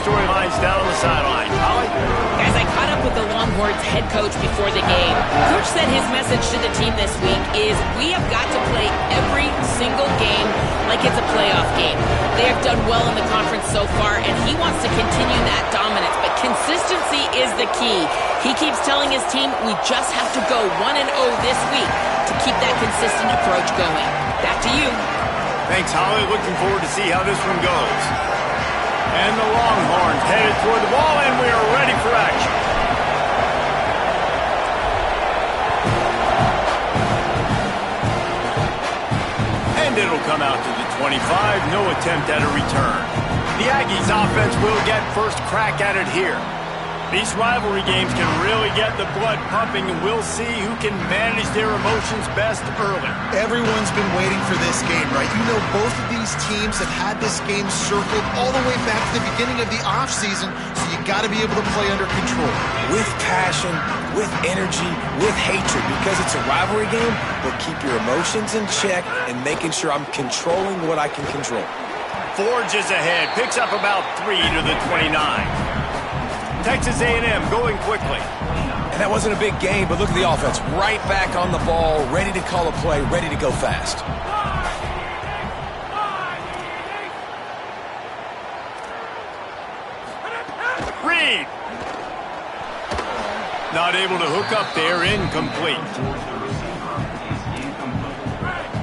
storylines down on the sideline. Holly? Guys, I caught up with the Longhorns head coach before the game. Coach said his message to the team this week is we have got to play every single game like it's a playoff game. They have done well in the conference so far, and he wants to continue that dominance, but consistency is the key. He keeps telling his team we just have to go 1-0 this week to keep that consistent approach going. Back to you. Thanks, Holly. Looking forward to see how this one goes. And the Longhorns headed toward the ball, and we are ready for action. And it'll come out to the 25. No attempt at a return. The Aggies offense will get first crack at it here. These rivalry games can really get the blood pumping, and we'll see who can manage their emotions best early. Everyone's been waiting for this game, right? You know, both of these teams have had this game circled all the way back to the beginning of the offseason, so you got to be able to play under control. With passion, with energy, with hatred, because it's a rivalry game, but keep your emotions in check and making sure I'm controlling what I can control. Forges ahead, picks up about 3 to the 29. Texas A&M going quickly. And that wasn't a big game, but look at the offense. Right back on the ball, ready to call a play, ready to go fast. Reed. Not able to hook up there, incomplete.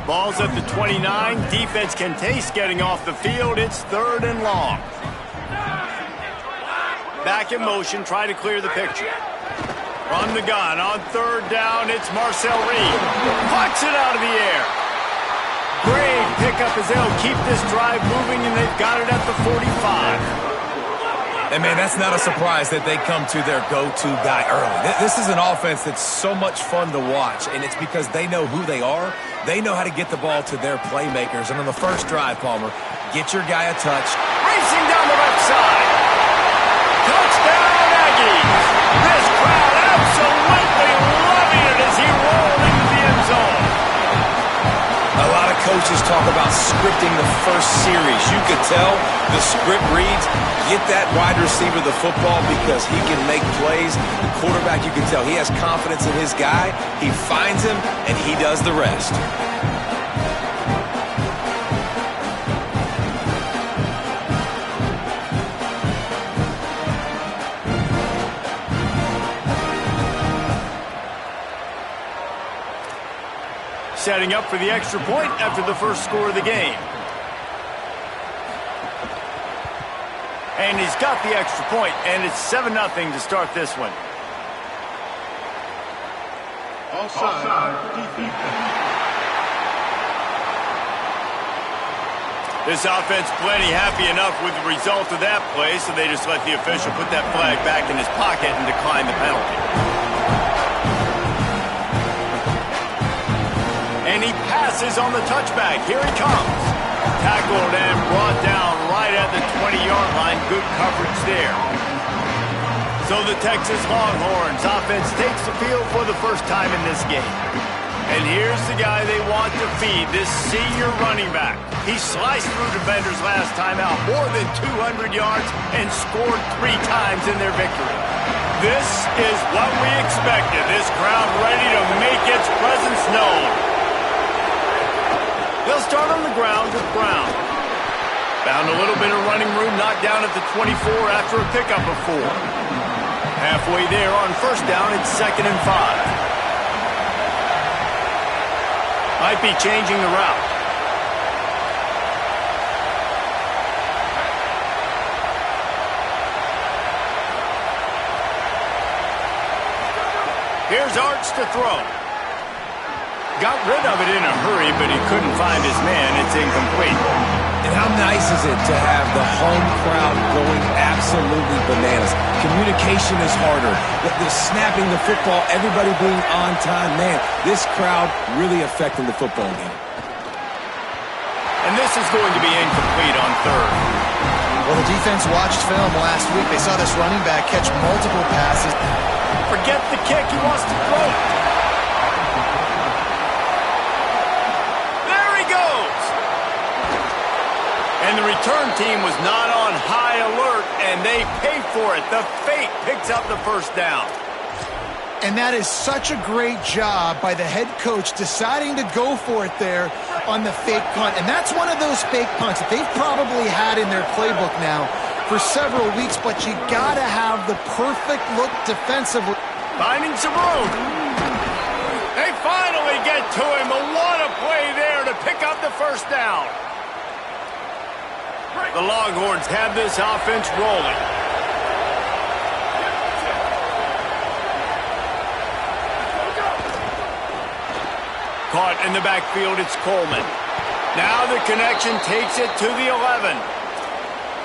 Ball's at the 29. Defense can taste getting off the field. It's 3rd and long. Back in motion, try to clear the picture. From the gun, on 3rd down, it's Marcel Reed. Pucks it out of the air. Great pickup as they'll keep this drive moving, and they've got it at the 45. And, man, that's not a surprise that they come to their go-to guy early. This is an offense that's so much fun to watch, and it's because they know who they are. They know how to get the ball to their playmakers. And on the first drive, Palmer, get your guy a touch. Racing down the left side. Touchdown, Aggies! This crowd absolutely loving it as he rolled into the end zone. A lot of coaches talk about scripting the first series. You could tell the script reads, get that wide receiver the football because he can make plays. The quarterback, you can tell he has confidence in his guy. He finds him, and he does the rest. Setting up for the extra point after the first score of the game. And he's got the extra point, and it's 7-0 to start this one. Offside. This offense plenty happy enough with the result of that play, so they just let the official put that flag back in his pocket and decline the penalty. And he passes on the touchback. Here he comes. Tackled and brought down right at the 20-yard line. Good coverage there. So the Texas Longhorns offense takes the field for the first time in this game. And here's the guy they want to feed, this senior running back. He sliced through defenders last time out, more than 200 yards, and scored 3 times in their victory. This is what we expected. This crowd ready to make its presence known. They'll start on the ground with Brown. Found a little bit of running room, knocked down at the 24 after a pickup of 4. Halfway there on first down, it's 2nd and 5. Might be changing the route. Here's Arch to throw. Got rid of it in a hurry, but he couldn't find his man. It's incomplete. And how nice is it to have the home crowd going absolutely bananas? Communication is harder. The snapping the football, everybody being on time. Man, this crowd really affecting the football game. And this is going to be incomplete on 3rd. Well, the defense watched film last week. They saw this running back catch multiple passes. Forget the kick. He wants to throw it. And the return team was not on high alert, And they pay for it. The fake picks up the first down. And that is such a great job by the head coach deciding to go for it there on the fake punt. And that's one of those fake punts that they've probably had in their playbook now for several weeks, but you gotta have the perfect look defensively. Finding some room. They finally get to him. What a play there to pick up the first down. The Longhorns have this offense rolling. Caught in the backfield, it's Coleman. Now the connection takes it to the 11.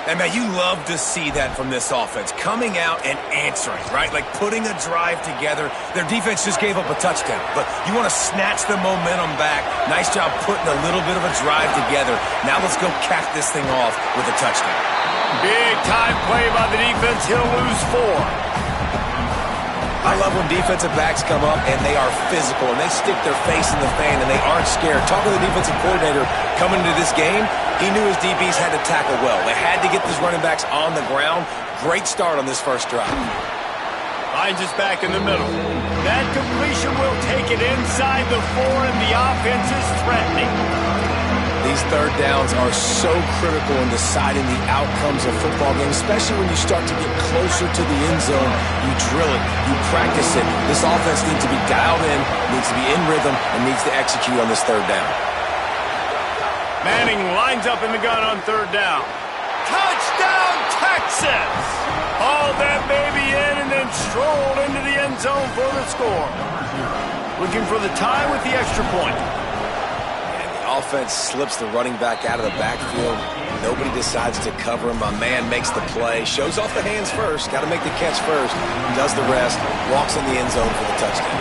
And, man, you love to see that from this offense. Coming out and answering, right? Like putting a drive together. Their defense just gave up a touchdown. But you want to snatch the momentum back. Nice job putting a little bit of a drive together. Now let's go cap this thing off with a touchdown. Big time play by the defense. He'll lose 4. I love when defensive backs come up and they are physical and they stick their face in the fan and they aren't scared. Talking to the defensive coordinator coming into this game, he knew his DBs had to tackle well. They had to get these running backs on the ground. Great start on this first drive. Finds us back in the middle. That completion will take it inside the 4, and the offense is threatening. These third downs are so critical in deciding the outcomes of football games, especially when you start to get closer to the end zone. You drill it, you practice it. This offense needs to be dialed in, needs to be in rhythm, and needs to execute on this third down. Manning lines up in the gun on third down. Touchdown, Texas! Hauled that baby in and then strolled into the end zone for the score. Looking for the tie with the extra point. Offense slips the running back out of the backfield. Nobody decides to cover him. My man makes the play. Shows off the hands first. Got to make the catch first. Does the rest. Walks in the end zone for the touchdown.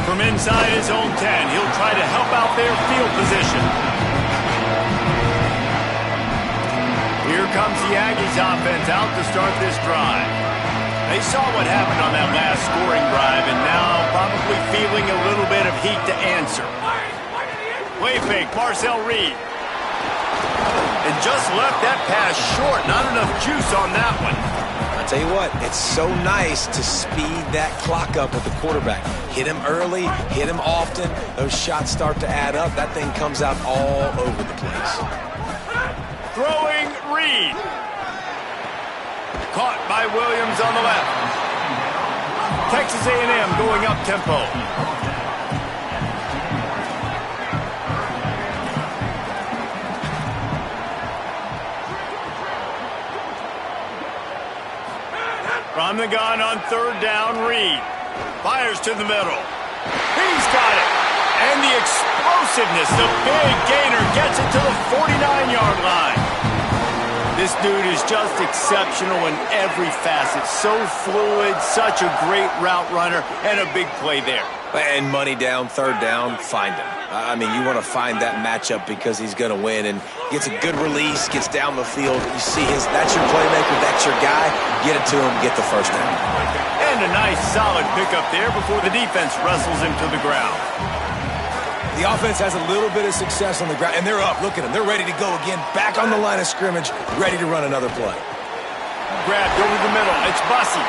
From inside his own 10, he'll try to help out their field position. Here comes the Aggies offense out to start this drive. They saw what happened on that last scoring drive and now probably feeling a little bit of heat to answer. Play fake, Marcel Reed. And just left that pass short. Not enough juice on that one. I'll tell you what, it's so nice to speed that clock up with the quarterback. Hit him early, hit him often. Those shots start to add up. That thing comes out all over the place. Throwing Reed. Caught by Williams on the left. Texas A&M going up tempo. From the gun on third down, Reed. Fires to the middle. He's got it. And the explosiveness, the big gainer gets it to the 49-yard line. This dude is just exceptional in every facet. So fluid, such a great route runner, and a big play there. And money down, third down, find him. I mean, you want to find that matchup because he's going to win and gets a good release, gets down the field. You see that's your playmaker, that's your guy. Get it to him, get the first down. And a nice solid pickup there before the defense wrestles him to the ground. The offense has a little bit of success on the ground, and they're up. Look at them. They're ready to go again. Back on the line of scrimmage, ready to run another play. Grabbed over the middle. It's Bussey.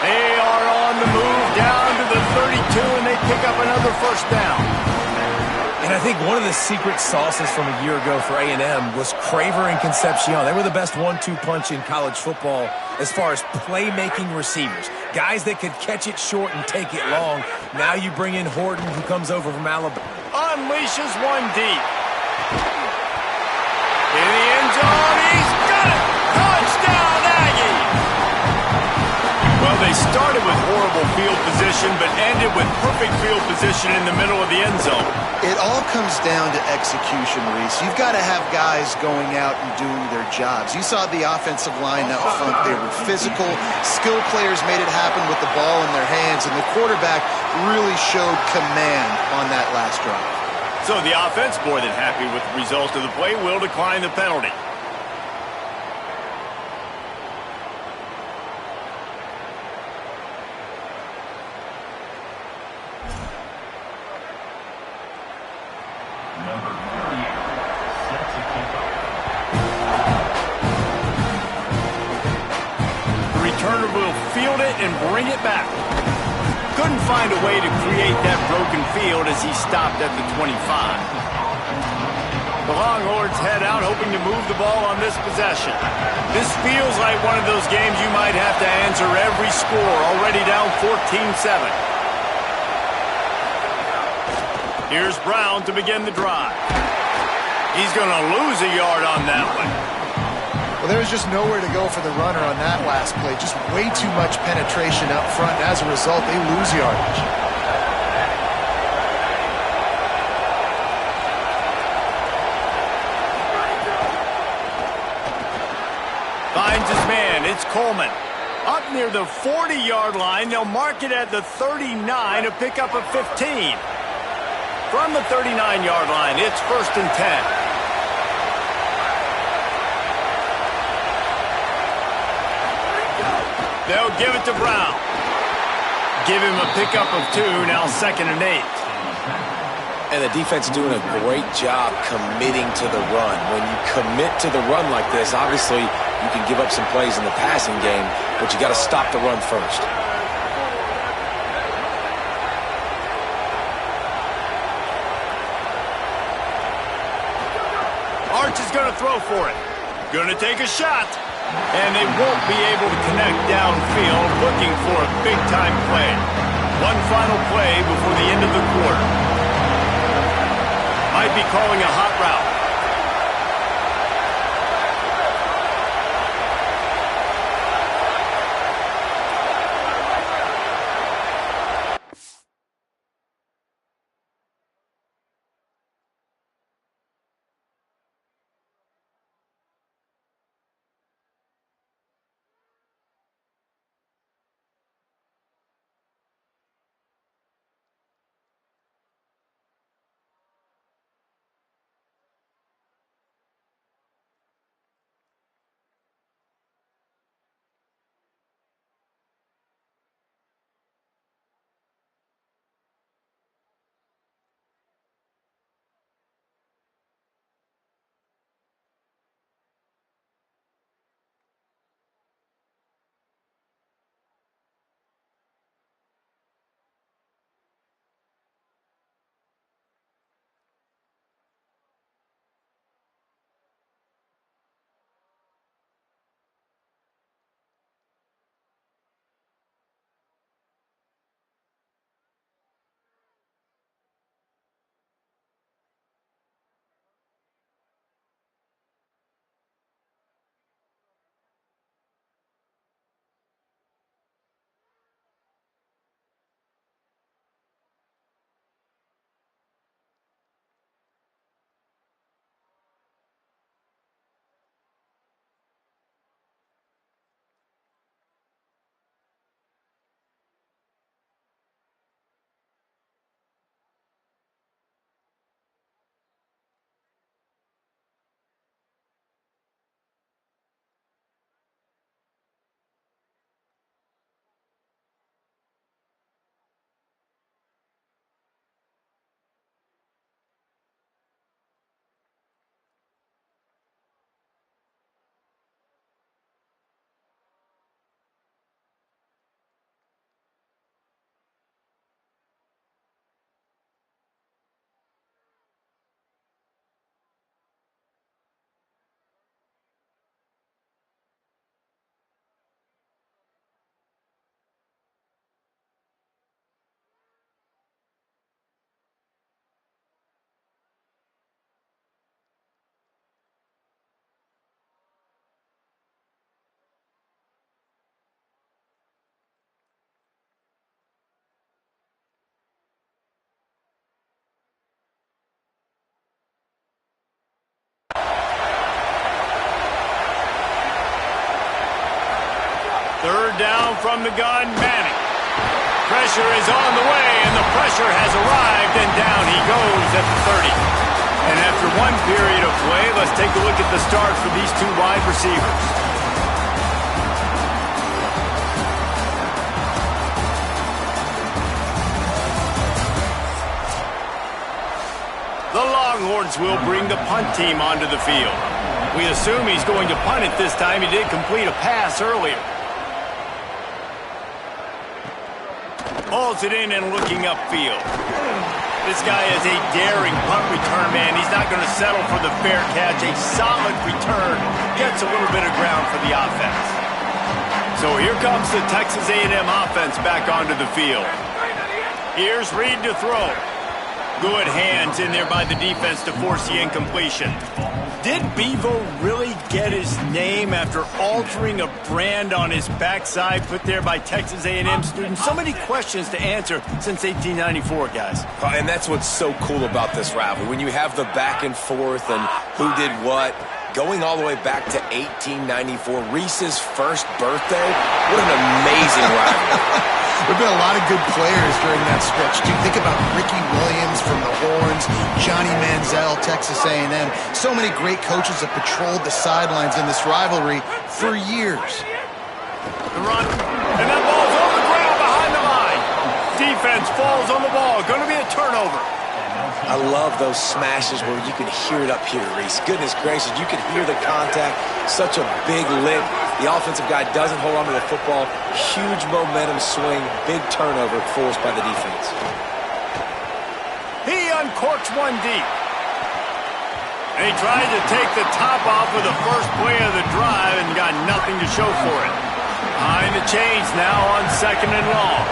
They are on the move down to the 32, and they pick up another first down. And I think one of the secret sauces from a year ago for A&M was Craver and Concepcion. They were the best 1-2 punch in college football as far as playmaking receivers. Guys that could catch it short and take it long. Now you bring in Horton, who comes over from Alabama. Unleashes one deep. In the end zone, he's got it! Touchdown, Aggies! Well, they started with horrible field position, but ended with perfect field position in the middle of the end zone. It all comes down to execution, Reese. You've got to have guys going out and doing their jobs. You saw the offensive line out front. They were physical. Skilled players made it happen with the ball in their hands, and the quarterback really showed command on that last drive. So the offense, more than happy with the result of the play, will decline the penalty. Longhorn will field it and bring it back. Couldn't find a way to create that broken field as he stopped at the 25. The Longhorns head out hoping to move the ball on this possession. This feels like one of those games you might have to answer every score, already down 14-7. Here's Brown to begin the drive. He's going to lose a yard on that one. Well, there was just nowhere to go for the runner on that last play. Just way too much penetration up front. And as a result, they lose yardage. Finds his man. It's Coleman. Up near the 40-yard line. They'll mark it at the 39, a pickup of 15. From the 39-yard line, it's 1st and 10. They'll give it to Brown. Give him a pickup of 2, now 2nd and 8. And the defense doing a great job committing to the run. When you commit to the run like this, obviously you can give up some plays in the passing game, but you got to stop the run first. Arch is going to throw for it. Going to take a shot. And they won't be able to connect downfield, looking for a big-time play. One final play before the end of the quarter. Might be calling a hot route. Third down from the gun, Manning. Pressure is on the way, and the pressure has arrived, and down he goes at the 30. And after one period of play, let's take a look at the start for these two wide receivers. The Longhorns will bring the punt team onto the field. We assume he's going to punt it this time. He did complete a pass earlier. Hauls it in and looking upfield. This guy is a daring punt return man. He's not going to settle for the fair catch. A solid return gets a little bit of ground for the offense. So here comes the Texas A&M offense back onto the field. Here's Reed to throw. Good hands in there by the defense to force the incompletion. Did Bevo really get his name after altering a brand on his backside put there by Texas A&M students? So many questions to answer since 1894, guys. And that's what's so cool about this rivalry. When you have the back and forth and who did what, going all the way back to 1894, Reese's first birthday. What an amazing rivalry. There have been a lot of good players during that stretch, too. Think about Ricky Williams from the Horns, Johnny Manziel, Texas A&M. So many great coaches have patrolled the sidelines in this rivalry for years. The run, and that ball's on the ground behind the line. Defense falls on the ball. Going to be a turnover. I love those smashes where you can hear it up here, Reese. Goodness gracious, you can hear the contact. Such a big lick. The offensive guy doesn't hold on to the football. Huge momentum swing. Big turnover forced by the defense. He uncorks one deep. And he tried to take the top off with the first play of the drive and got nothing to show for it. Behind the chains now on 2nd and long.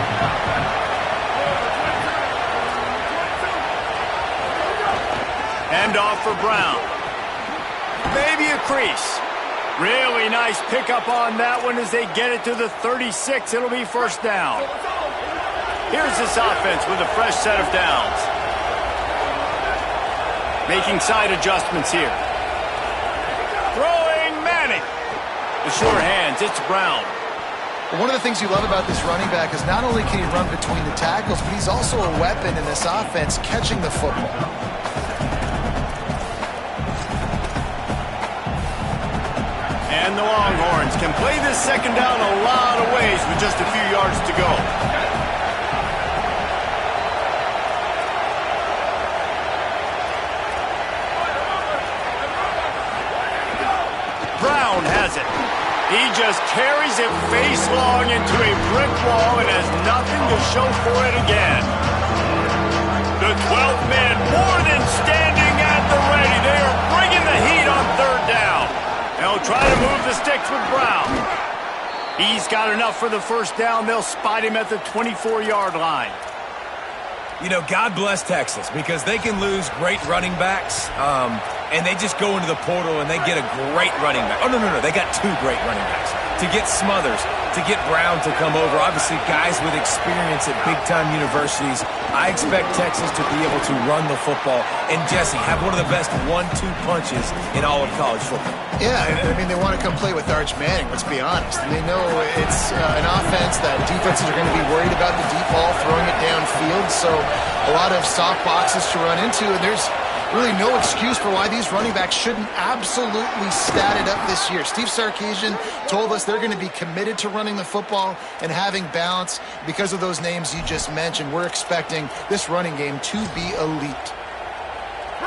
Hand off for Brown. Maybe a crease. Really nice pickup on that one as they get it to the 36. It'll be first down. Here's this offense with a fresh set of downs. Making side adjustments here. Throwing Manning. The sure hands, it's Brown. But one of the things you love about this running back is not only can he run between the tackles, but he's also a weapon in this offense catching the football. And the Longhorns can play this second down a lot of ways with just a few yards to go. Brown has it. He just carries it face long into a brick wall and has nothing to show for it again. The 12th man more than standing at the ready. They are bringing the heat on 3rd down. They'll try to move the sticks with Brown. He's got enough for the first down. They'll spot him at the 24-yard line. You know, God bless Texas because they can lose great running backs, and they just go into the portal and they get a great running back. Oh, no, they got 2 great running backs. To get Smothers, to get Brown to come over, obviously guys with experience at big-time universities. I expect Texas to be able to run the football and, Jesse, have one of the best 1-2 punches in all of college football. Yeah, I mean, they want to come play with Arch Manning, let's be honest. And they know it's an offense that defenses are going to be worried about the deep ball, throwing it downfield. So a lot of soft boxes to run into, and there's really no excuse for why these running backs shouldn't absolutely stat it up this year. Steve Sarkisian told us they're going to be committed to running the football and having balance. Because of those names you just mentioned, we're expecting this running game to be elite.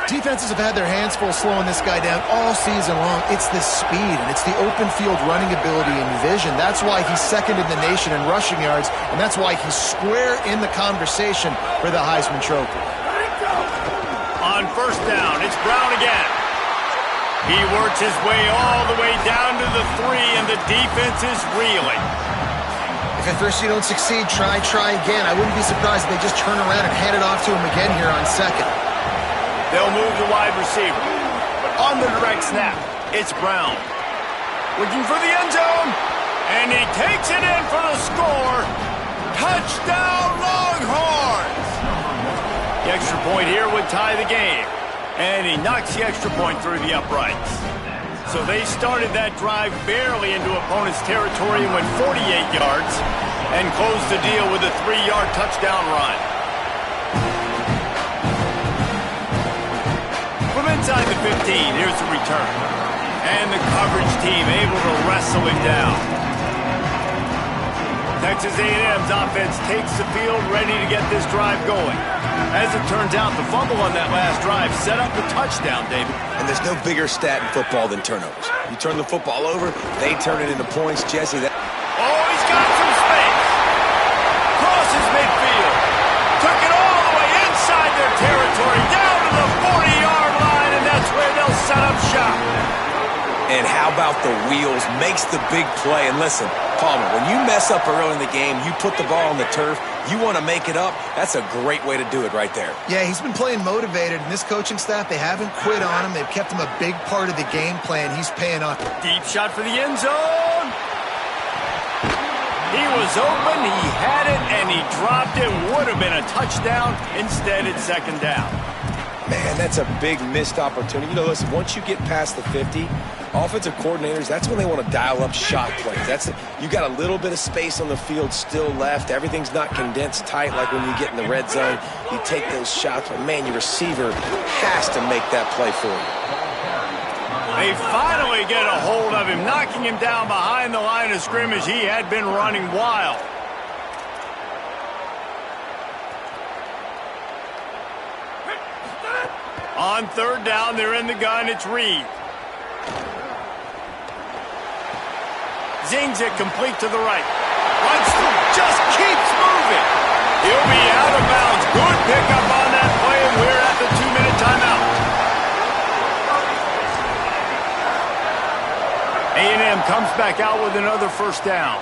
Defenses have had their hands full slowing this guy down all season long. It's the speed, and it's the open field running ability and vision. That's why he's second in the nation in rushing yards, and that's why he's square in the conversation for the Heisman Trophy. On first down, it's Brown again. He works his way all the way down to the 3, and the defense is reeling. If at first you don't succeed, try again. I wouldn't be surprised if they just turn around and hand it off to him again here on 2nd. They'll move the wide receiver. On the direct snap, it's Brown. Looking for the end zone, and he takes it in for the score. Touchdown, Longhorns! The extra point here would tie the game, and he knocks the extra point through the uprights. So they started that drive barely into opponent's territory and went 48 yards and closed the deal with a 3-yard touchdown run. From inside the 15, here's the return. And the coverage team able to wrestle him down. Texas A&M's offense takes the field, ready to get this drive going. As it turns out, the fumble on that last drive set up the touchdown, David. And there's no bigger stat in football than turnovers. You turn the football over, they turn it into points. Jesse, that... Oh, he's got some space. Crosses midfield. set up shop. And how about the wheels? Makes the big play. And listen, Palmer, when you mess up early in the game, you put the ball on the turf, you want to make it up, that's a great way to do it right there. Yeah, he's been playing motivated, and this coaching staff, they haven't quit on him. They've kept him a big part of the game plan. He's paying off. Deep shot for the end zone. He was open, he had it, and he dropped it. Would have been a touchdown. Instead, it's second down. Man, that's a big missed opportunity. You know, listen, once you get past the 50, offensive coordinators, that's when they want to dial up shot plays. You got a little bit of space on the field still left. Everything's not condensed tight like when you get in the red zone. You take those shots, but man, your receiver has to make that play for you. They finally get a hold of him, knocking him down behind the line of scrimmage. He had been running wild. On third down, they're in the gun. It's Reed. Zings it complete to the right. Winston just keeps moving. He'll be out of bounds. Good pickup on that play, and we're at the 2-minute timeout. A&M comes back out with another first down.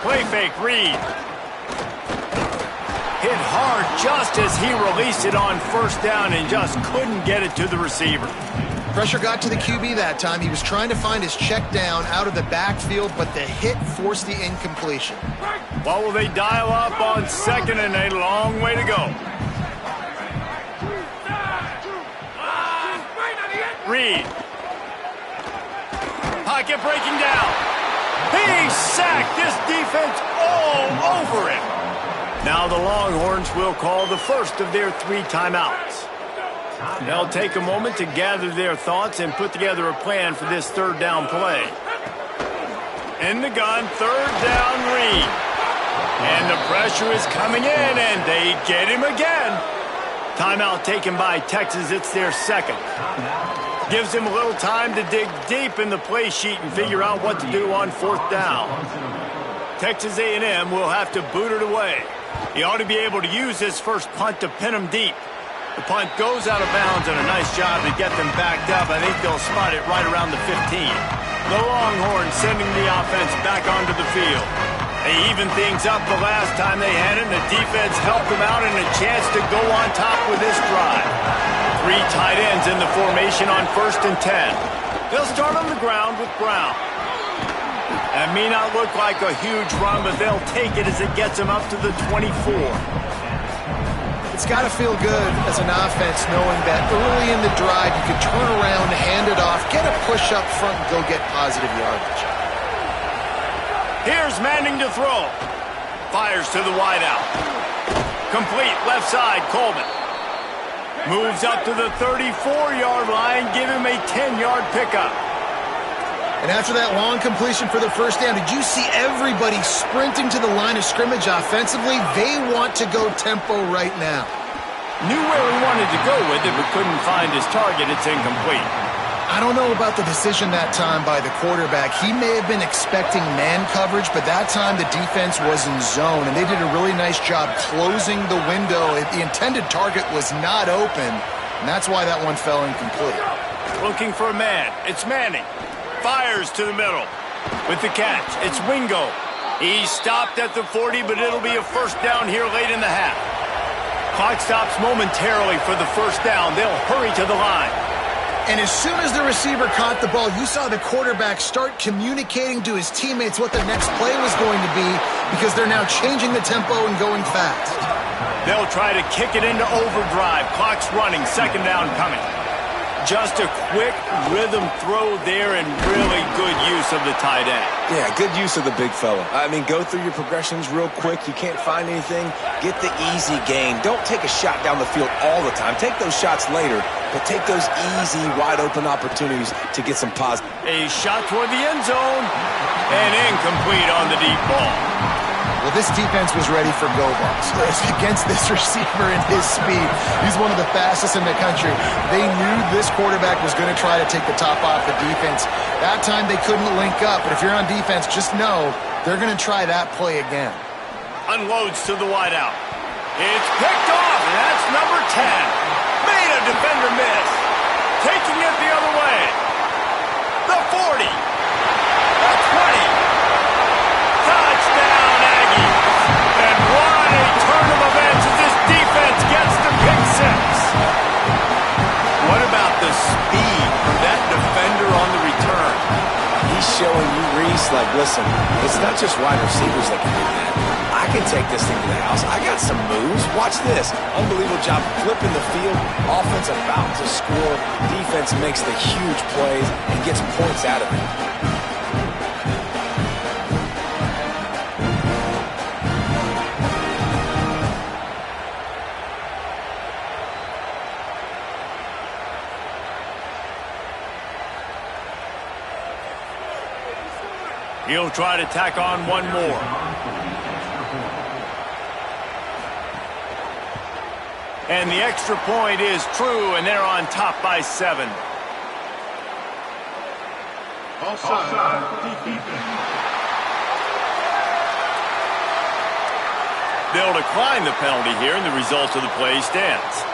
Play fake, Reed. Hit hard just as he released it on first down and just couldn't get it to the receiver. Pressure got to the QB that time. He was trying to find his check down out of the backfield, but the hit forced the incompletion. What will they dial up on second and a long way to go? Reed. Pocket breaking down. He sacked this defense all over him. Now the Longhorns will call the first of their 3 timeouts. They'll take a moment to gather their thoughts and put together a plan for this third down play. In the gun, third down, Reed. And the pressure is coming in, and they get him again. Timeout taken by Texas. It's their second. Gives him a little time to dig deep in the play sheet and figure out what to do on fourth down. Texas A&M will have to boot it away. He ought to be able to use his first punt to pin him deep. The punt goes out of bounds, and a nice job to get them backed up. I think they'll spot it right around the 15. The Longhorns sending the offense back onto the field. They evened things up the last time they had it, and the defense helped them out and a chance to go on top with this drive. 3 tight ends in the formation on 1st and 10. They'll start on the ground with Brown. That may not look like a huge run, but they'll take it as it gets them up to the 24. It's got to feel good as an offense knowing that early in the drive you can turn around, hand it off, get a push up front, and go get positive yardage. Here's Manning to throw. Fires to the wideout. Complete, left side, Coleman. Moves up to the 34-yard line, give him a 10-yard pickup. And after that long completion for the first down, did you see everybody sprinting to the line of scrimmage offensively? They want to go tempo right now. Knew where he wanted to go with it, but couldn't find his target. It's incomplete. I don't know about the decision that time by the quarterback. He may have been expecting man coverage, but that time the defense was in zone, and they did a really nice job closing the window. The intended target was not open, and that's why that one fell incomplete. Looking for a man. It's Manning. Fires to the middle. With the catch, it's Wingo. He stopped at the 40, but it'll be a first down here late in the half. Clock stops momentarily for the first down. They'll hurry to the line. And as soon as the receiver caught the ball, you saw the quarterback start communicating to his teammates what the next play was going to be, because they're now changing the tempo and going fast. They'll try to kick it into overdrive. Clock's running. Second down coming. Just a quick rhythm throw there and really good use of the tight end. Yeah, good use of the big fella. I mean, go through your progressions real quick. You can't find anything. Get the easy gain. Don't take a shot down the field all the time. Take those shots later, but take those easy, wide-open opportunities to get some positive. A shot toward the end zone, and incomplete on the deep ball. Well, this defense was ready for go balls against this receiver and his speed. He's one of the fastest in the country. They knew this quarterback was going to try to take the top off the defense. That time they couldn't link up, but if you're on defense, just know they're going to try that play again. Unloads to the wideout. It's picked off, and that's number 10. Made defender missed. Taking it the other way. The 40. The 20. Touchdown, Aggies. And what a turn of events as this defense gets the pick six. What about the speed of that defender on the return? He's showing you, Reese, like, listen, it's not just wide receivers that can do that. I can take this thing to the house. I got some moves. Watch this. Unbelievable job flipping the field. Offense about to score. Defense makes the huge plays and gets points out of it. He'll try to tack on one more. And the extra point is true, and they're on top by 7. Offside. They'll decline the penalty here, and the result of the play stands.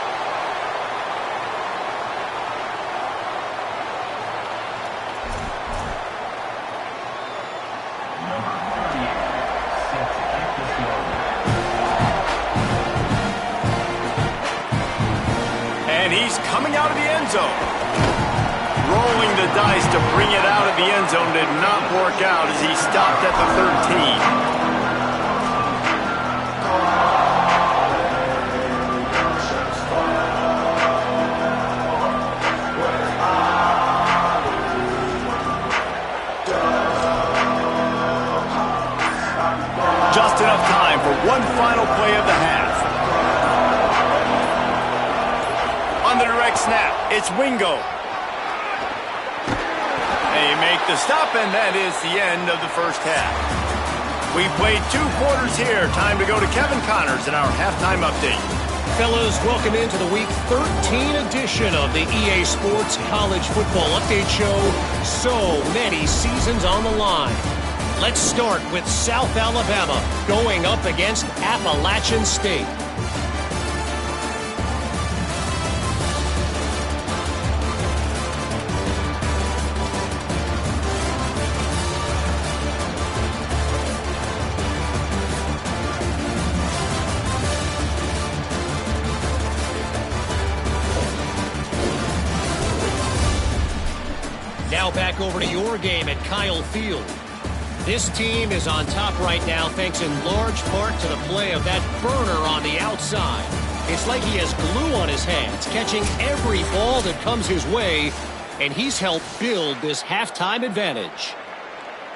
And he's coming out of the end zone. Rolling the dice to bring it out of the end zone did not work out as he stopped at the 13. Just enough time for one final play of the half. On the direct snap, it's Wingo. They make the stop, and that is the end of the first half. We played 2 quarters here. Time to go to Kevin Connors in our halftime update. Fellas, welcome into the Week 13 edition of the EA Sports College Football Update Show. So many seasons on the line. Let's start with South Alabama going up against Appalachian State. Now back over to your game at Kyle Field. This team is on top right now thanks in large part to the play of that burner on the outside. It's like he has glue on his hands, catching every ball that comes his way, and he's helped build this halftime advantage.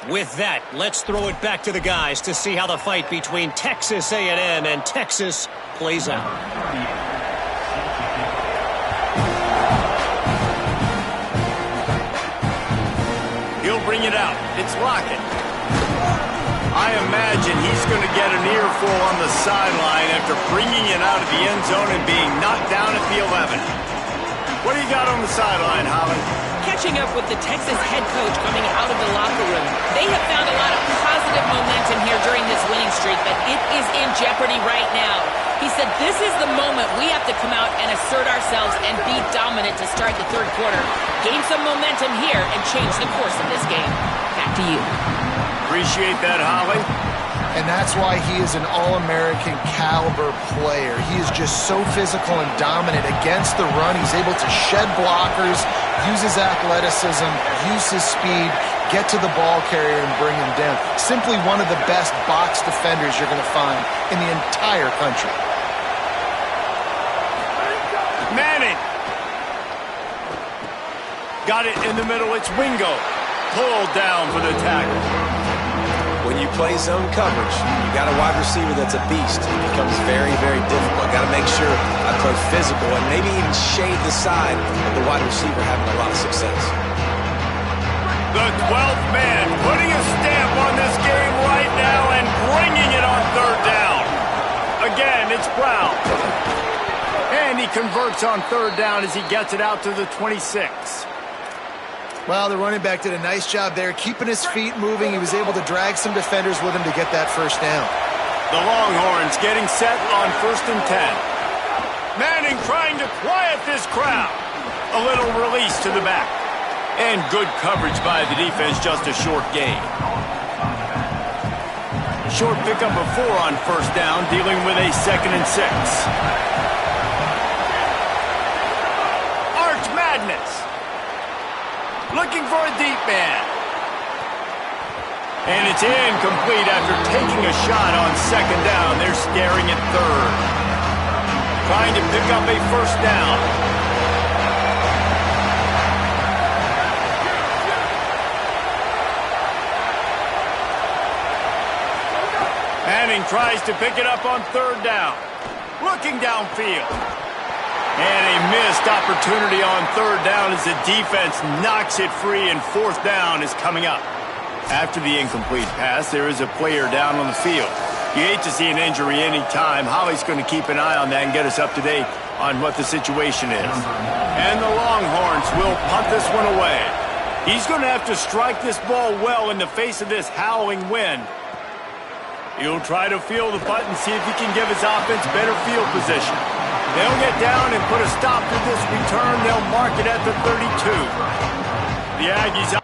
With that, let's throw it back to the guys to see how the fight between Texas A&M and Texas plays out. He'll bring it out. It's Lockett. I imagine he's going to get an earful on the sideline after bringing it out of the end zone and being knocked down at the 11. What do you got on the sideline, Holly? Catching up with the Texas head coach coming out of the locker room. They have found a lot of positive momentum here during this winning streak, but it is in jeopardy right now. He said this is the moment we have to come out and assert ourselves and be dominant to start the third quarter. Gain some momentum here and change the course of this game. Back to you. Appreciate that, Holly. And that's why he is an All-American caliber player. He is just so physical and dominant against the run. He's able to shed blockers, use his athleticism, use his speed, get to the ball carrier and bring him down. Simply one of the best box defenders you're going to find in the entire country. Manning. Got it in the middle. It's Wingo. Pulled down for the tackle. When you play zone coverage, you got a wide receiver that's a beast. It becomes very, very difficult. Got to make sure I play physical and maybe even shade the side of the wide receiver having a lot of success. The 12th man putting a stamp on this game right now and bringing it on third down. Again, it's Brown. And he converts on third down as he gets it out to the 26. Well, the running back did a nice job there, keeping his feet moving. He was able to drag some defenders with him to get that first down. The Longhorns getting set on 1st and 10. Manning trying to quiet this crowd. A little release to the back. And good coverage by the defense, just a short gain. Short pickup of 4 on first down, dealing with a 2nd and 6. Arch Madness. Looking for a deep man. And it's incomplete after taking a shot on 2nd down. They're staring at 3rd. Trying to pick up a first down. Manning tries to pick it up on 3rd down. Looking downfield. And a missed opportunity on 3rd down as the defense knocks it free, and 4th down is coming up. After the incomplete pass, there is a player down on the field. You hate to see an injury any time. Holly's going to keep an eye on that and get us up to date on what the situation is. And the Longhorns will punt this one away. He's going to have to strike this ball well in the face of this howling wind. He'll try to field the punt and see if he can give his offense better field position. They'll get down and put a stop to this return. They'll mark it at the 32. The Aggies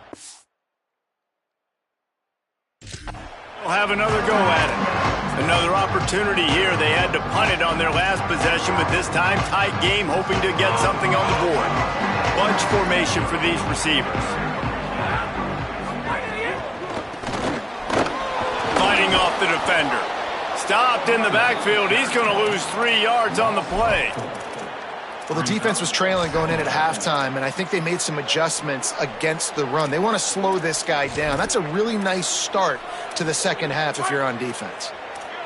will have another go at it. Another opportunity here. They had to punt it on their last possession, but this time tight game, hoping to get something on the board. Bunch formation for these receivers. Fighting off the defender. Stopped in the backfield. He's going to lose 3 yards on the play. Well, the defense was trailing going in at halftime, and I think they made some adjustments against the run. They want to slow this guy down. That's a really nice start to the second half if you're on defense.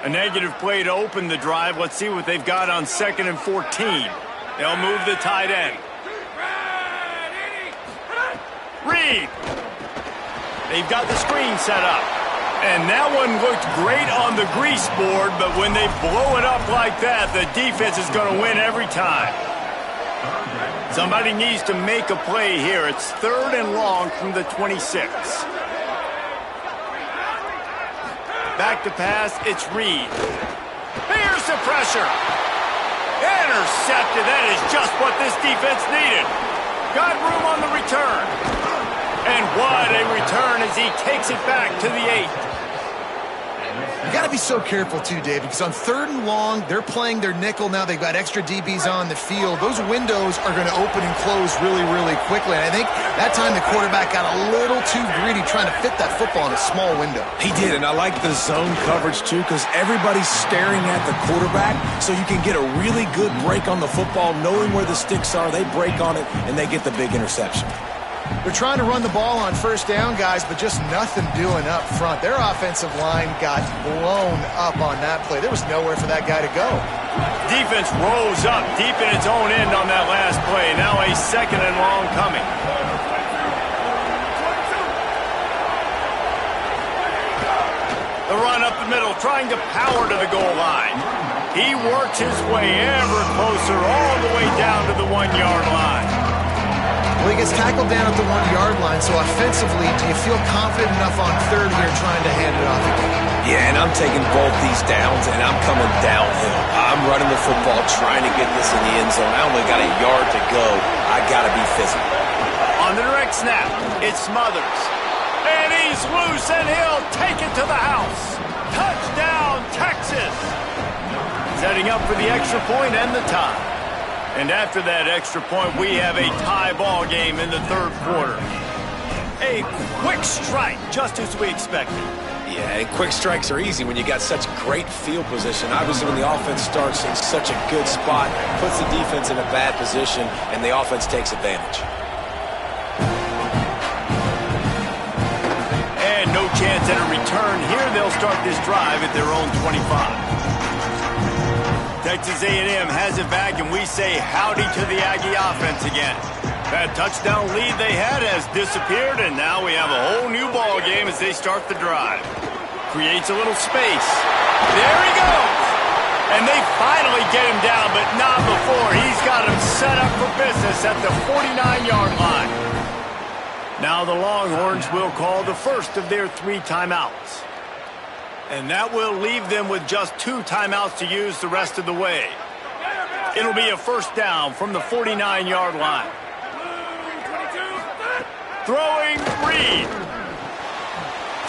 A negative play to open the drive. Let's see what they've got on 2nd and 14. They'll move the tight end. Reed. They've got the screen set up. And that one looked great on the grease board, but when they blow it up like that, the defense is going to win every time. Somebody needs to make a play here. It's 3rd and long from the 26. Back to pass, it's Reed. Here's the pressure. Intercepted. That is just what this defense needed. Got room on the return. And what a return as he takes it back to the 8. You got to be so careful, too, Dave, because on 3rd and long, they're playing their nickel now. They've got extra DBs on the field. Those windows are going to open and close really, really quickly. And I think that time the quarterback got a little too greedy trying to fit that football in a small window. He did, and I like the zone coverage, too, because everybody's staring at the quarterback, so you can get a really good break on the football, knowing where the sticks are. They break on it, and they get the big interception. They're trying to run the ball on first down, guys, but just nothing doing up front. Their offensive line got blown up on that play. There was nowhere for that guy to go. Defense rose up deep in its own end on that last play. Now a 2nd and long coming. The run up the middle, trying to power to the goal line. He works his way ever closer all the way down to the 1-yard line. Well, he gets tackled down at the 1-yard line, so offensively, do you feel confident enough on 3rd here trying to hand it off again? Yeah, and I'm taking both these downs, and I'm coming downhill. I'm running the football, trying to get this in the end zone. I only got a yard to go. I got to be physical. On the direct snap, it's Smothers. And he's loose, and he'll take it to the house. Touchdown, Texas! Setting up for the extra point and the tie. And after that extra point, we have a tie ball game in the 3rd quarter. A quick strike, just as we expected. Yeah, and quick strikes are easy when you got such great field position. Obviously, when the offense starts in such a good spot, puts the defense in a bad position, and the offense takes advantage. And no chance at a return here. They'll start this drive at their own 25. Texas A&M has it back, and we say howdy to the Aggie offense again. That touchdown lead they had has disappeared, and now we have a whole new ball game as they start the drive. Creates a little space. There he goes! And they finally get him down, but not before. He's got him set up for business at the 49-yard line. Now the Longhorns will call the first of their 3 timeouts. And that will leave them with just 2 timeouts to use the rest of the way. It'll be a first down from the 49-yard line. Throwing Reed.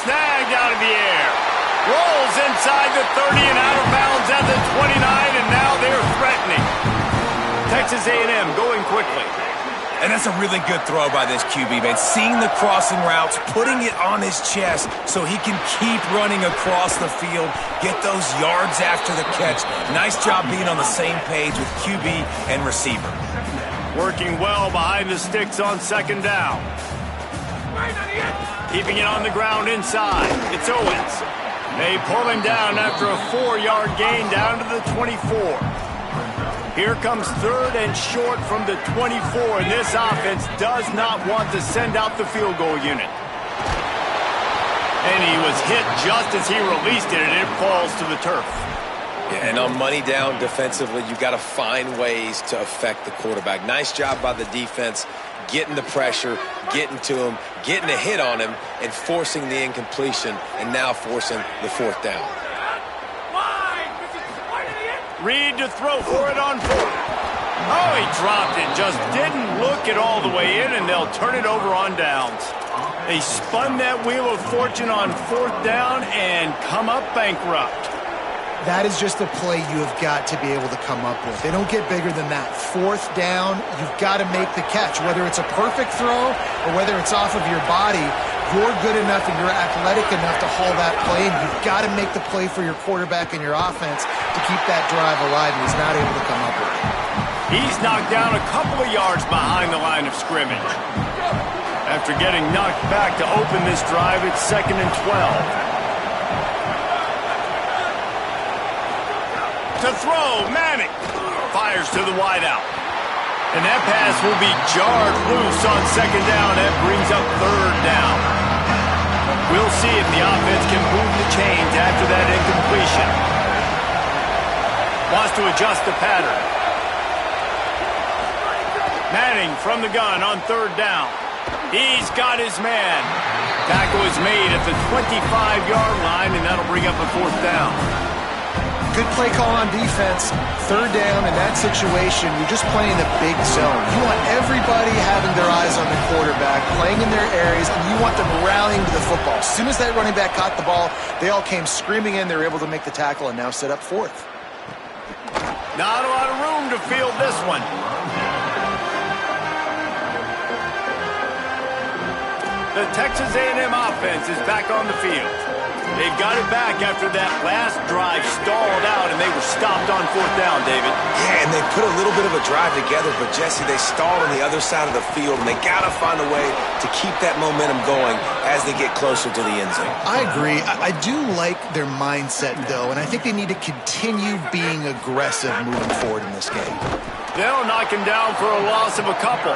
Snagged out of the air. Rolls inside the 30 and out of bounds at the 29, and now they're threatening. Texas A&M going quickly. And that's a really good throw by this QB, man. Seeing the crossing routes, putting it on his chest so he can keep running across the field, get those yards after the catch. Nice job being on the same page with QB and receiver. Working well behind the sticks on second down. Keeping it on the ground inside. It's Owens. They pull him down after a 4-yard gain down to the 24. Here comes third and short from the 24, and this offense does not want to send out the field goal unit. And he was hit just as he released it, and it falls to the turf. Yeah, and on money down defensively, you've got to find ways to affect the quarterback. Nice job by the defense, getting the pressure, getting to him, getting a hit on him, and forcing the incompletion, and now forcing the fourth down. Reed to throw for it on fourth. Oh, he dropped it. Just didn't look it all the way in, and they'll turn it over on downs. They spun that wheel of fortune on fourth down and come up bankrupt. That is just a play you have got to be able to come up with. They don't get bigger than that. Fourth down, you've got to make the catch. Whether it's a perfect throw or whether it's off of your body, you're good enough and you're athletic enough to haul that play, and you've got to make the play for your quarterback and your offense to keep that drive alive, and he's not able to come up with it. He's knocked down a couple of yards behind the line of scrimmage. After getting knocked back to open this drive, it's 2nd and 12. To throw, Manning fires to the wideout. And that pass will be jarred loose on second down. That brings up third down. We'll see if the offense can move the chains after that incompletion. Wants to adjust the pattern. Manning from the gun on third down. He's got his man. Tackle is made at the 25-yard line, and that'll bring up a fourth down. Good play call on defense. Third down in that situation, you're just playing a big zone. You want everybody having their eyes on the quarterback, playing in their areas, and you want them rallying to the football. As soon as that running back caught the ball, they all came screaming in. They were able to make the tackle and now set up fourth. Not a lot of room to field this one. The Texas A&M offense is back on the field. They've got it back after that last drive stalled out, and they were stopped on fourth down, David. Yeah, and they put a little bit of a drive together, but, Jesse, they stalled on the other side of the field, and they got to find a way to keep that momentum going as they get closer to the end zone. I agree. I do like their mindset, though, and I think they need to continue being aggressive moving forward in this game. They'll knock him down for a loss of a couple.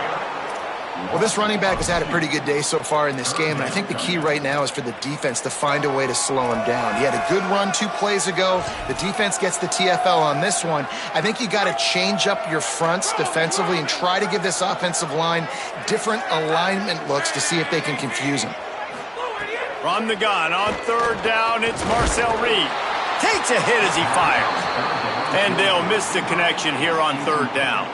Well, this running back has had a pretty good day so far in this game, and I think the key right now is for the defense to find a way to slow him down. He had a good run 2 plays ago. The defense gets the TFL on this one. I think you got to change up your fronts defensively and try to give this offensive line different alignment looks to see if they can confuse him. From the gun on third down, it's Marcel Reed. Takes a hit as he fires. And they'll miss the connection here on third down.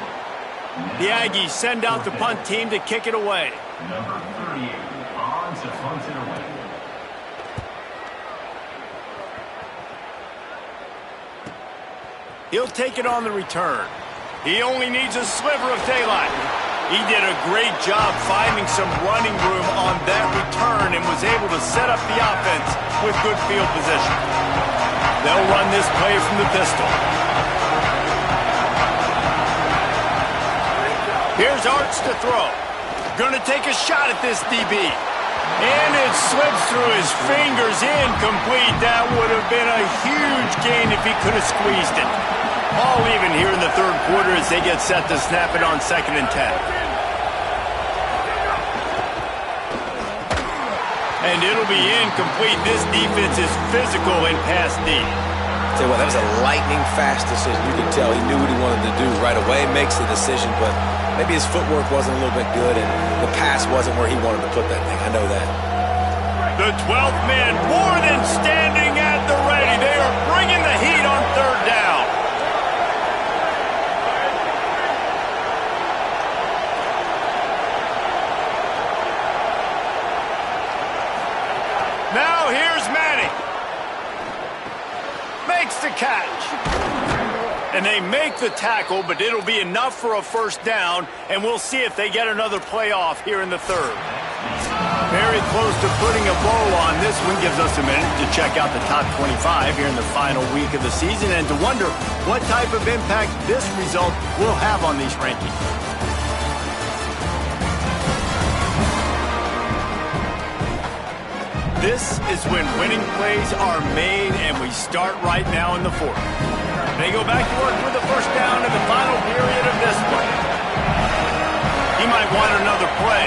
The Aggies send out the punt team to kick it away. Number 38 on to punt it away. He'll take it on the return. He only needs a sliver of daylight. He did a great job finding some running room on that return and was able to set up the offense with good field position. They'll run this play from the pistol. Here's Arts to throw. Gonna take a shot at this DB. And it slips through his fingers, incomplete. That would have been a huge gain if he could have squeezed it. All even here in the third quarter as they get set to snap it on 2nd and 10. And it'll be incomplete. This defense is physical in pass deep. Tell you what, that was a lightning-fast decision. You can tell he knew what he wanted to do right away, makes the decision, but maybe his footwork wasn't a little bit good, and the pass wasn't where he wanted to put that thing. I know that. The 12th man more than standing at the ready. They are bringing the heat on third down. Now here's Manning. Makes the catch. And they make the tackle, but it'll be enough for a first down, and we'll see if they get another play off here in the third. Very close to putting a bow on this one. Gives us a minute to check out the top 25 here in the final week of the season and to wonder what type of impact this result will have on these rankings. This is when winning plays are made, and we start right now in the fourth. They go back to work with the first down in the final period of this one. He might want another play.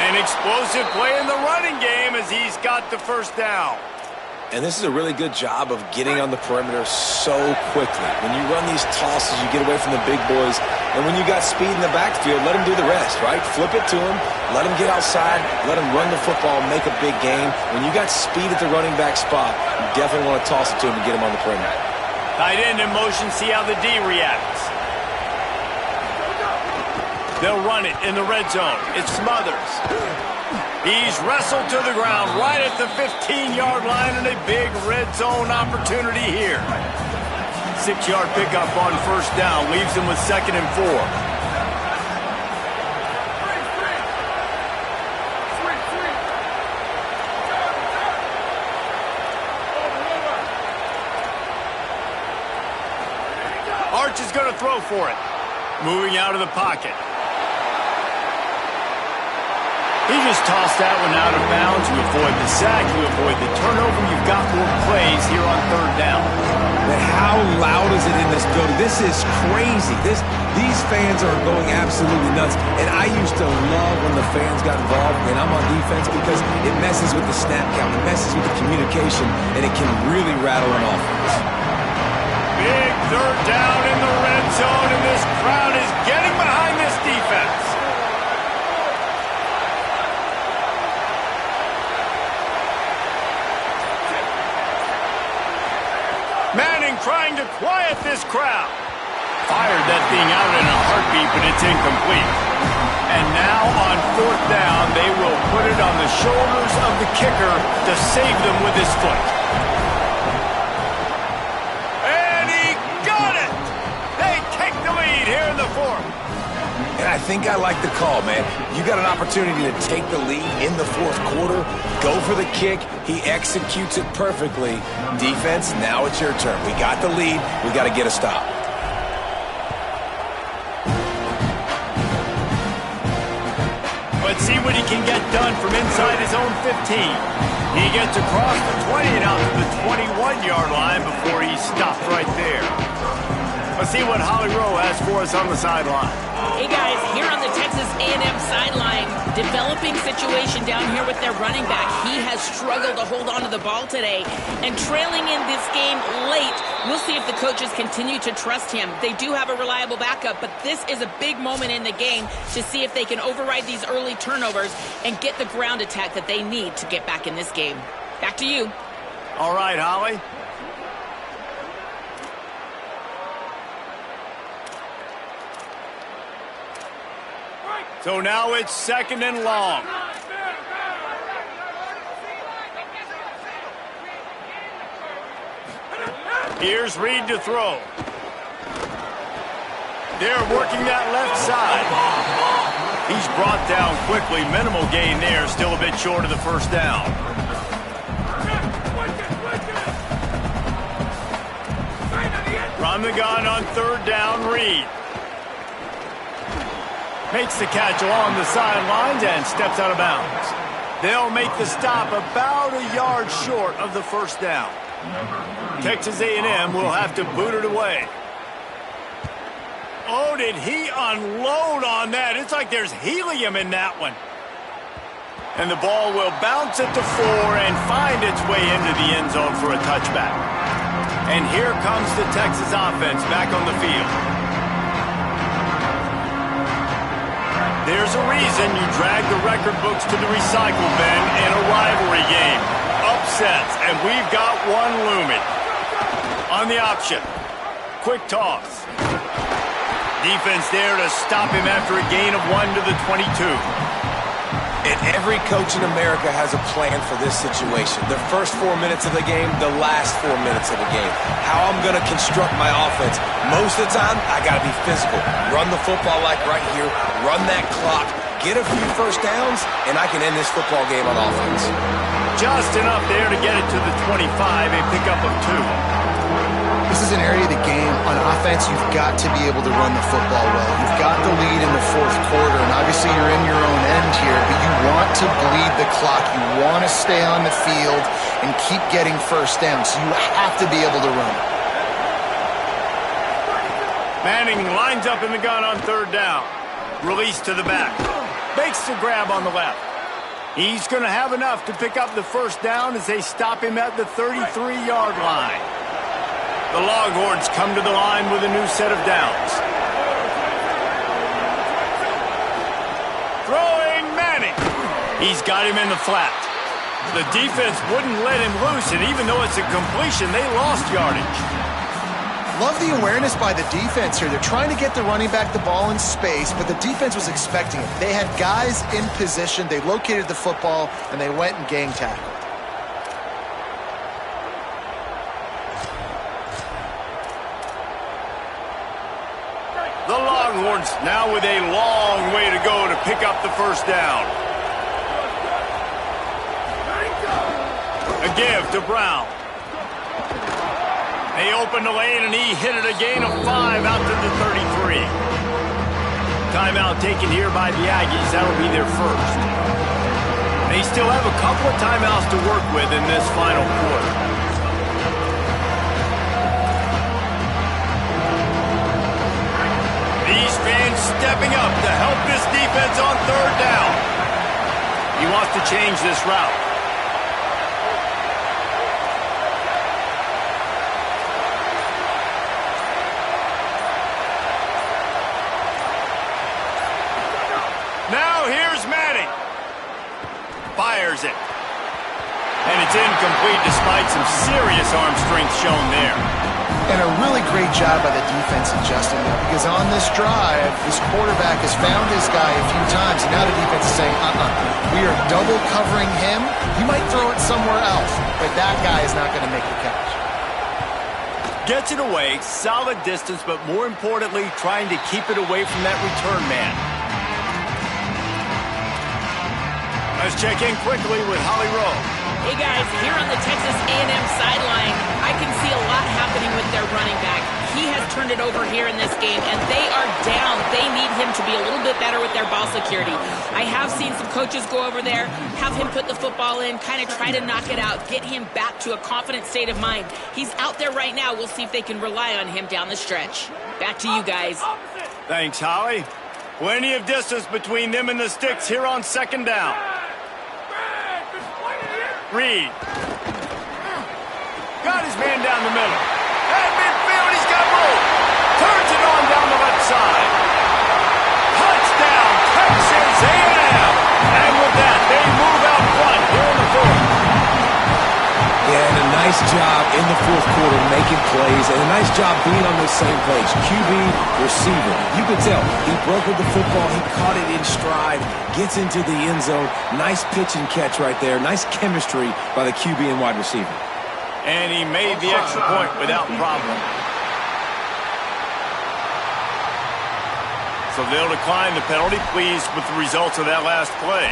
An explosive play in the running game as he's got the first down. And this is a really good job of getting on the perimeter so quickly. When you run these tosses, you get away from the big boys. And when you got speed in the backfield, let them do the rest, right? Flip it to them, let them get outside, let them run the football, make a big game. When you got speed at the running back spot, you definitely want to toss it to him and get him on the perimeter. Tight end in motion, see how the D reacts. They'll run it in the red zone. It's Smothers. He's wrestled to the ground right at the 15-yard line, and a big red zone opportunity here. 6-yard pickup on first down leaves him with 2nd and 4. Arch is going to throw for it. Moving out of the pocket. He just tossed that one out of bounds. You avoid the sack, you avoid the turnover. You've got more plays here on third down. But how loud is it in this building? This is crazy. These fans are going absolutely nuts. And I used to love when the fans got involved when I'm on defense because it messes with the snap count, it messes with the communication, and it can really rattle an offense. Big third down in the red zone, and this crowd is getting behind this defense. Manning trying to quiet this crowd. Fired that thing out in a heartbeat, but it's incomplete. And now on fourth down, they will put it on the shoulders of the kicker to save them with his foot. And he got it! They take the lead here in the fourth. And I think I like the call, man. You got an opportunity to take the lead in the fourth quarter. Go for the kick. He executes it perfectly. Defense, now it's your turn. We got the lead. We got to get a stop. Let's see what he can get done from inside his own 15. He gets across the 20 and out to the 21-yard line before he's stopped right there. Let's see what Holly Rowe has for us on the sideline. Hey guys, here on the Texas A&M sideline, developing situation down here with their running back. He has struggled to hold on to the ball today, and trailing in this game late, we'll see if the coaches continue to trust him. They do have a reliable backup, but this is a big moment in the game to see if they can override these early turnovers and get the ground attack that they need to get back in this game. Back to you. All right, Holly. So now it's 2nd and long. Here's Reed to throw. They're working that left side. He's brought down quickly. Minimal gain there. Still a bit short of the first down. From the gun on third down, Reed. Makes the catch along the sidelines and steps out of bounds. They'll make the stop about a yard short of the first down. Texas A&M will have to boot it away. Oh, did he unload on that? It's like there's helium in that one. And the ball will bounce at the 4 and find its way into the end zone for a touchback. And here comes the Texas offense back on the field. There's a reason you drag the record books to the recycle bin in a rivalry game. Upsets, and we've got one looming. On the option, quick toss. Defense there to stop him after a gain of 1 to the 22. And every coach in America has a plan for this situation. The first 4 minutes of the game, the last 4 minutes of the game. How I'm going to construct my offense. Most of the time, I got to be physical. Run the football like right here. Run that clock. Get a few first downs, and I can end this football game on offense. Just enough there to get it to the 25, a pickup of 2. This is an area of the game. On offense, you've got to be able to run the football well. You've got the lead in the fourth quarter, and obviously you're in your own end here, but you want to bleed the clock. You want to stay on the field and keep getting first down, so you have to be able to run. Manning lines up in the gun on third down. Release to the back. Makes the grab on the left. He's going to have enough to pick up the first down as they stop him at the 33-yard line. The Longhorns come to the line with a new set of downs. Throwing Manning. He's got him in the flat. The defense wouldn't let him loose, and even though it's a completion, they lost yardage. Love the awareness by the defense here. They're trying to get the running back the ball in space, but the defense was expecting it. They had guys in position. They located the football, and they went and gang tackled. The Longhorns now with a long way to go to pick up the first down. A give to Brown. They opened the lane, and he hit it a gain of 5 out to the 33. Timeout taken here by the Aggies. That'll be their first. They still have a couple of timeouts to work with in this final quarter. These fans stepping up to help this defense on third down. He wants to change this route. Now here's Manning. Fires it. And it's incomplete despite some serious arm strength shown there. And a really great job by the defense adjusting that, because on this drive, this quarterback has found his guy a few times, and now the defense is saying, we are double covering him. He might throw it somewhere else, but that guy is not going to make the catch. Gets it away, solid distance, but more importantly, trying to keep it away from that return man. Let's check in quickly with Holly Rowe. Hey guys, here on the Texas A&M sideline, I can see a lot happening with their running back. He has turned it over here in this game, and they are down. They need him to be a little bit better with their ball security. I have seen some coaches go over there, have him put the football in, kind of try to knock it out, get him back to a confident state of mind. He's out there right now. We'll see if they can rely on him down the stretch. Back to you guys. Thanks, Holly. Plenty of distance between them and the sticks here on second down. Reed. Got his man down the middle. At midfield, he's got room. Turns it on down the left side. Touchdown, Texas A&M. And with that, they move out front here in the fourth. Yeah, and a nice job in the fourth quarter making plays, and a nice job being on the same page. QB, receiver. You could tell he broke with the football. He caught it in stride, gets into the end zone. Nice pitch and catch right there. Nice chemistry by the QB and wide receiver. And he made the extra point without problem. So they'll decline the penalty, pleased with the results of that last play.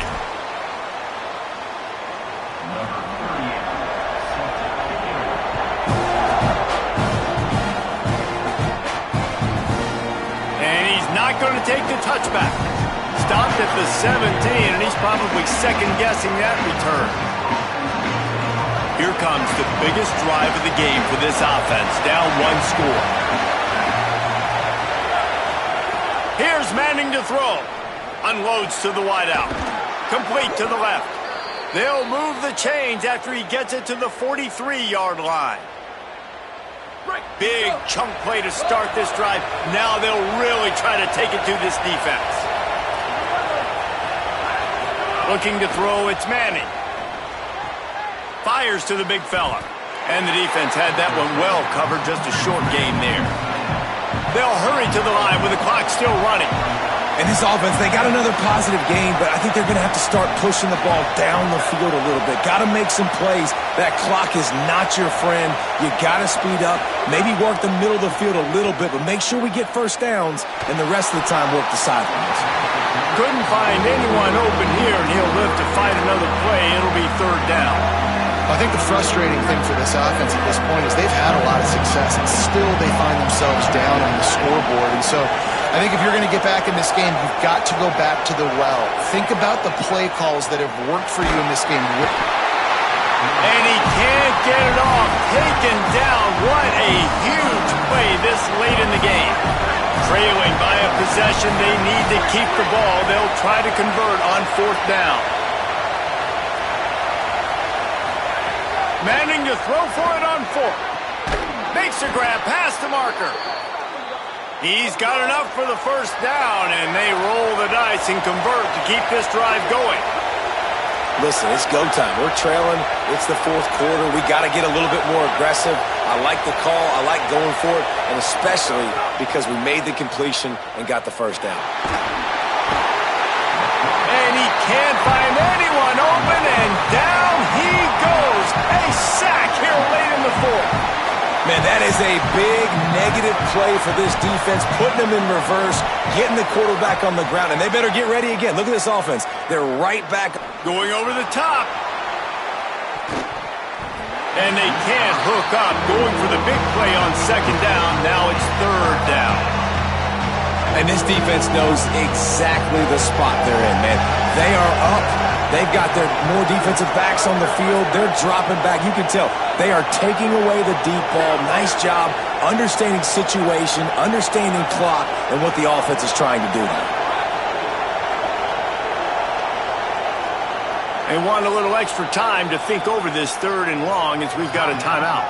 Not going to take the touchback. Stopped at the 17, and he's probably second-guessing that return. Here comes the biggest drive of the game for this offense, down one score. Here's Manning to throw. Unloads to the wideout. Complete to the left. They'll move the chains after he gets it to the 43-yard line. Big chunk play to start this drive. Now they'll really try to take it to this defense. Looking to throw, it's Manning. Fires to the big fella. And the defense had that one well covered, just a short gain there. They'll hurry to the line with the clock still running. And this offense, they got another positive game, but I think they're going to have to start pushing the ball down the field a little bit. Got to make some plays. That clock is not your friend. You got to speed up, maybe work the middle of the field a little bit, but make sure we get first downs, and the rest of the time work the sidelines. Couldn't find anyone open here, and he'll live to fight another play. It'll be third down. I think the frustrating thing for this offense at this point is they've had a lot of success, and still they find themselves down on the scoreboard. And so I think if you're going to get back in this game, you've got to go back to the well. Think about the play calls that have worked for you in this game. And he can't get it off. Taken down. What a huge play this late in the game. Trailing by a possession, they need to keep the ball. They'll try to convert on fourth down. Manning to throw for it on fourth. Makes a grab past the marker. He's got enough for the first down, and they roll the dice and convert to keep this drive going. Listen, it's go time. We're trailing. It's the fourth quarter. We got to get a little bit more aggressive. I like the call. I like going for it, and especially because we made the completion and got the first down. And he can't find anyone open, and down he goes. A sack here late in the fourth. Man, that is a big negative play for this defense, putting them in reverse, getting the quarterback on the ground, and they better get ready again. Look at this offense. They're right back. Going over the top. And they can't hook up. Going for the big play on second down. Now it's third down. And this defense knows exactly the spot they're in, man. They are up. They've got their more defensive backs on the field. They're dropping back. You can tell they are taking away the deep ball. Nice job understanding situation, understanding clock, and what the offense is trying to do now. They want a little extra time to think over this third and long as we've got a timeout.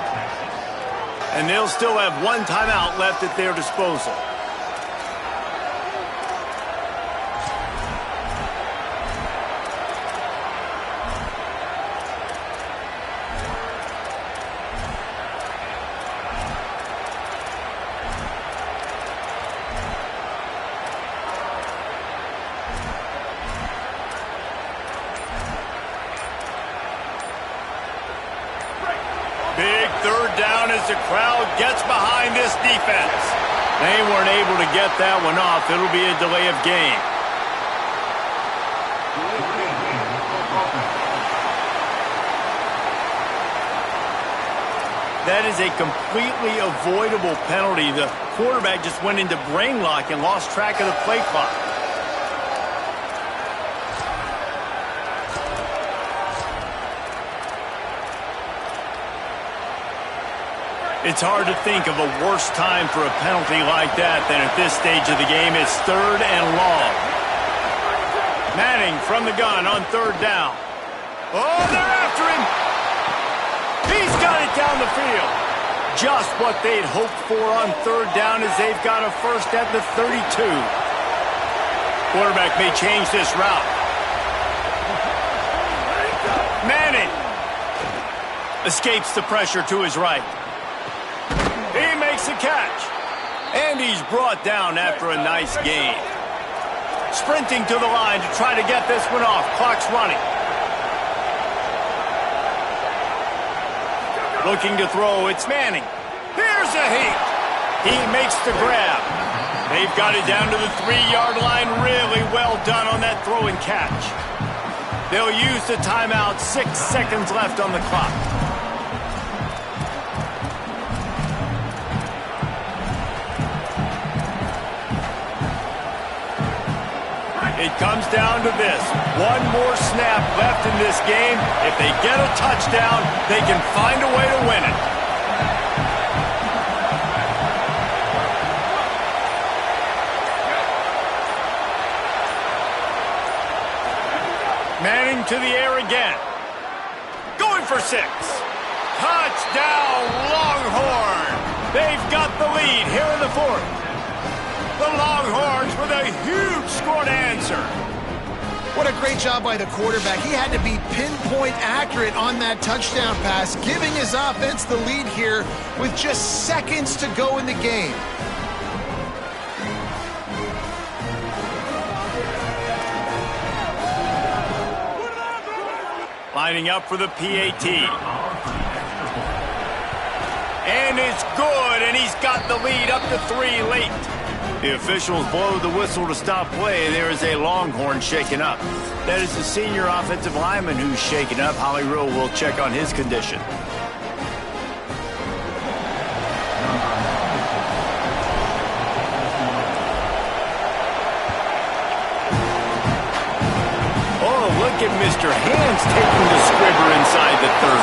And they'll still have one timeout left at their disposal. Big third down as the crowd gets behind this defense. They weren't able to get that one off. It'll be a delay of game. That is a completely avoidable penalty. The quarterback just went into brain lock and lost track of the play clock. It's hard to think of a worse time for a penalty like that than at this stage of the game. It's third and long. Manning from the gun on third down. Oh, they're after him. He's got it down the field. Just what they'd hoped for on third down as they've got a first at the 32. Quarterback may change this route. Manning escapes the pressure to his right. He makes a catch. And he's brought down after a nice gain. Sprinting to the line to try to get this one off. Clock's running. Looking to throw, it's Manning. Here's a heat. He makes the grab. They've got it down to the 3-yard line. Really well done on that throw and catch. They'll use the timeout. 6 seconds left on the clock. It comes down to this. One more snap left in this game. If they get a touchdown, they can find a way to win it. Manning to the air again. Going for 6. Touchdown, Longhorn. They've got the lead here in the fourth. The Longhorns with a huge score to answer. What a great job by the quarterback. He had to be pinpoint accurate on that touchdown pass, giving his offense the lead here with just seconds to go in the game. Lining up for the PAT. And it's good, and he's got the lead up to 3 late. The officials blow the whistle to stop play. There is a Longhorn shaken up. That is the senior offensive lineman who's shaken up. Holly Rowe will check on his condition. Look at Mr. Hands taking the Scribber inside the 30.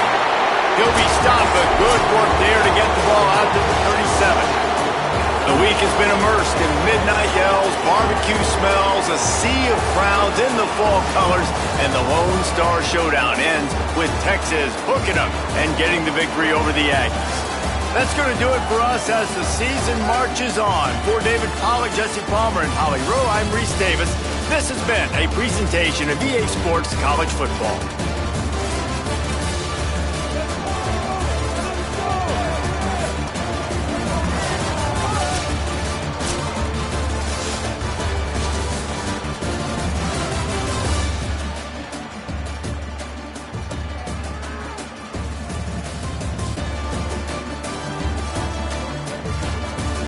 He'll be stopped, but good work there to get the ball out to the 37. The week has been immersed in midnight yells, barbecue smells, a sea of crowds in the fall colors, and the Lone Star Showdown ends with Texas hooking up and getting the victory over the Aggies. That's going to do it for us as the season marches on. For David Pollack, Jesse Palmer, and Holly Rowe, I'm Reese Davis. This has been a presentation of EA Sports College Football.